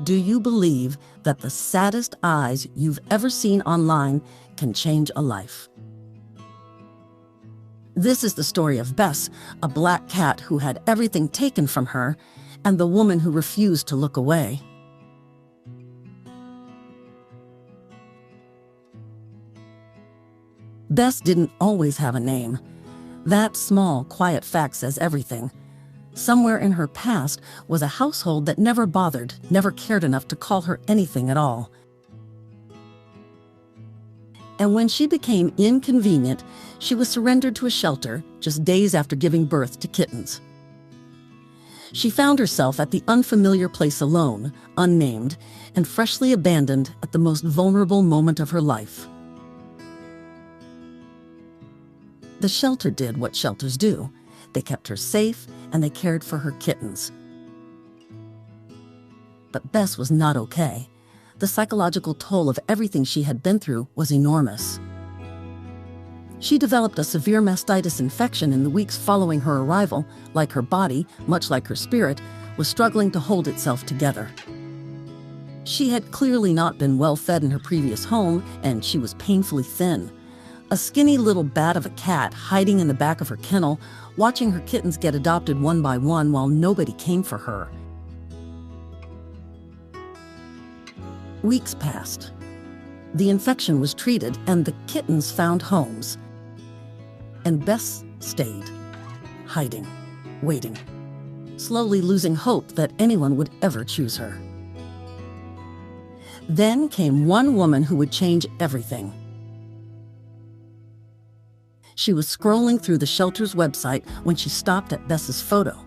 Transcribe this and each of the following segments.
Do you believe that the saddest eyes you've ever seen online can change a life? This is the story of Bess, a black cat who had everything taken from her, and the woman who refused to look away. Bess didn't always have a name. That small, quiet fact says everything. Somewhere in her past was a household that never bothered, never cared enough to call her anything at all. And when she became inconvenient, she was surrendered to a shelter just days after giving birth to Kittens. She found herself at the unfamiliar place alone, unnamed, and freshly abandoned at the most vulnerable moment of her life. The shelter did what shelters do. They kept her safe, and they cared for her kittens. But Bess was not okay. The psychological toll of everything she had been through was enormous. She developed a severe mastitis infection in the weeks following her arrival. Like her body, much like her spirit, was struggling to hold itself together. She had clearly not been well fed in her previous home, and she was painfully thin. A skinny little bat of a cat hiding in the back of her kennel, watching her kittens get adopted one by one while nobody came for her. Weeks passed. The infection was treated and the kittens found homes. And Bess stayed, hiding, waiting, slowly losing hope that anyone would ever choose her. Then came one woman who would change everything. She was scrolling through the shelter's website when she stopped at Bess's photo.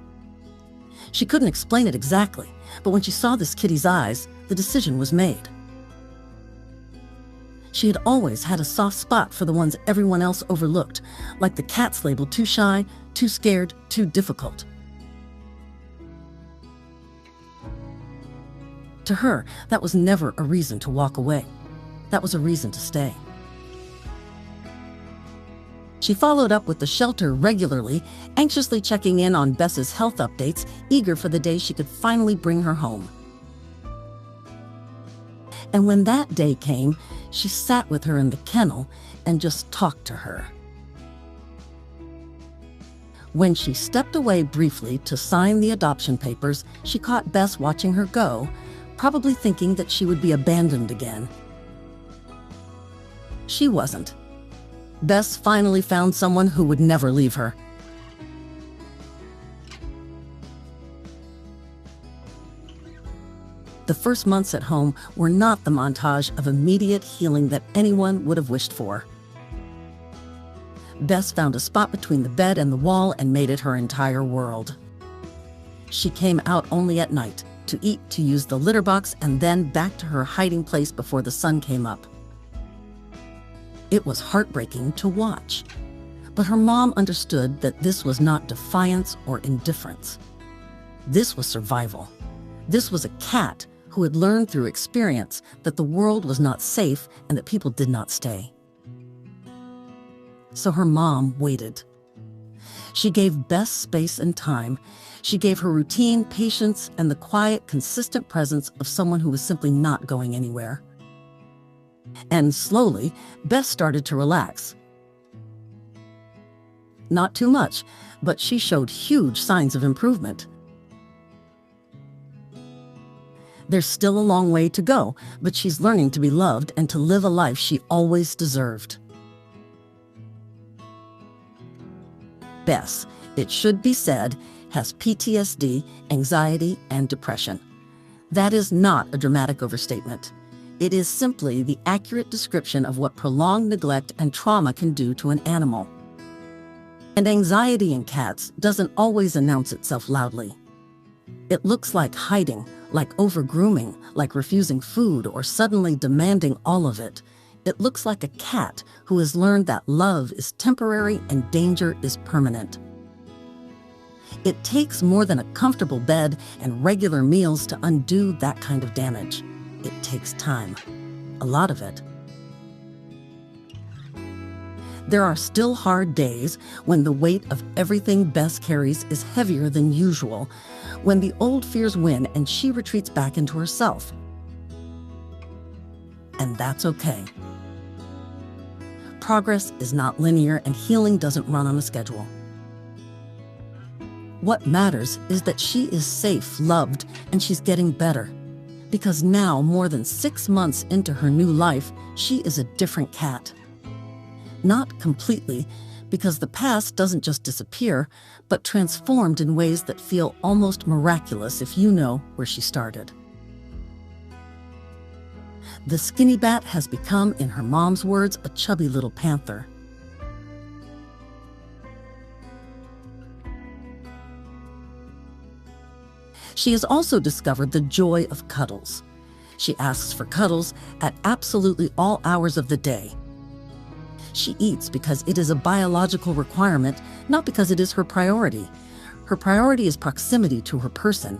She couldn't explain it exactly, but when she saw this kitty's eyes, the decision was made. She had always had a soft spot for the ones everyone else overlooked, like the cats labeled too shy, too scared, too difficult. To her, that was never a reason to walk away. That was a reason to stay. She followed up with the shelter regularly, anxiously checking in on Bess's health updates, eager for the day she could finally bring her home. And when that day came, she sat with her in the kennel and just talked to her. When she stepped away briefly to sign the adoption papers, she caught Bess watching her go, probably thinking that she would be abandoned again. She wasn't. Bess finally found someone who would never leave her. The first months at home were not the montage of immediate healing that anyone would have wished for. Bess found a spot between the bed and the wall and made it her entire world. She came out only at night, to eat, to use the litter box, and then back to her hiding place before the sun came up. It was heartbreaking to watch, but her mom understood that this was not defiance or indifference. This was survival. This was a cat who had learned through experience that the world was not safe and that people did not stay. So her mom waited. She gave Bess space and time. She gave her routine, patience, and the quiet, consistent presence of someone who was simply not going anywhere. And slowly, Bess started to relax. Not too much, but she showed huge signs of improvement. There's still a long way to go, but she's learning to be loved and to live a life she always deserved. Bess, it should be said, has PTSD, anxiety, and depression. That is not a dramatic overstatement. It is simply the accurate description of what prolonged neglect and trauma can do to an animal. And anxiety in cats doesn't always announce itself loudly. It looks like hiding, like over-grooming, like refusing food or suddenly demanding all of it. It looks like a cat who has learned that love is temporary and danger is permanent. It takes more than a comfortable bed and regular meals to undo that kind of damage. It takes time, a lot of it. There are still hard days when the weight of everything Bess carries is heavier than usual, when the old fears win and she retreats back into herself. And that's okay. Progress is not linear and healing doesn't run on a schedule. What matters is that she is safe, loved, and she's getting better. Because now, more than 6 months into her new life, she is a different cat. Not completely, because the past doesn't just disappear, but transformed in ways that feel almost miraculous if you know where she started. The skinny bat has become, in her mom's words, a chubby little panther. She has also discovered the joy of cuddles. She asks for cuddles at absolutely all hours of the day. She eats because it is a biological requirement, not because it is her priority. Her priority is proximity to her person,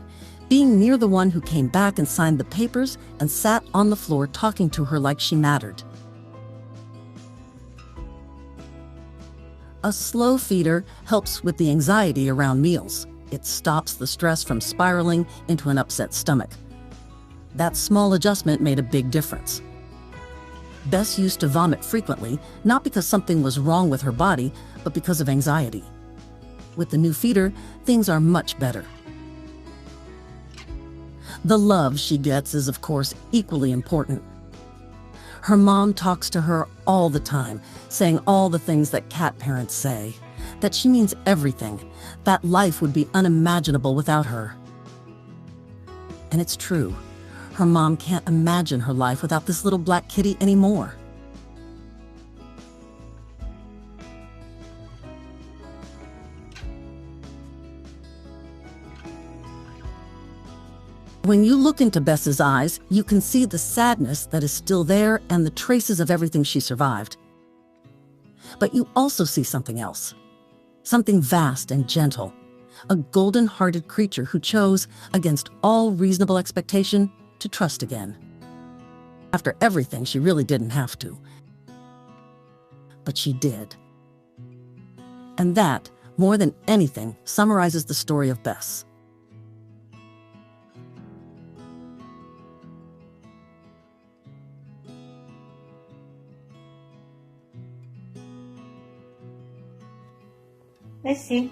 being near the one who came back and signed the papers and sat on the floor talking to her like she mattered. A slow feeder helps with the anxiety around meals. It stops the stress from spiraling into an upset stomach. That small adjustment made a big difference. Bess used to vomit frequently, not because something was wrong with her body, but because of anxiety. With the new feeder, things are much better. The love she gets is, of course, equally important. Her mom talks to her all the time, saying all the things that cat parents say, that she means everything, that life would be unimaginable without her. And it's true. Her mom can't imagine her life without this little black kitty anymore. When you look into Bess's eyes, you can see the sadness that is still there and the traces of everything she survived. But you also see something else. Something vast and gentle. A golden-hearted creature who chose, against all reasonable expectation, to trust again. After everything, she really didn't have to. But she did. And that, more than anything, summarizes the story of Bess. Messi.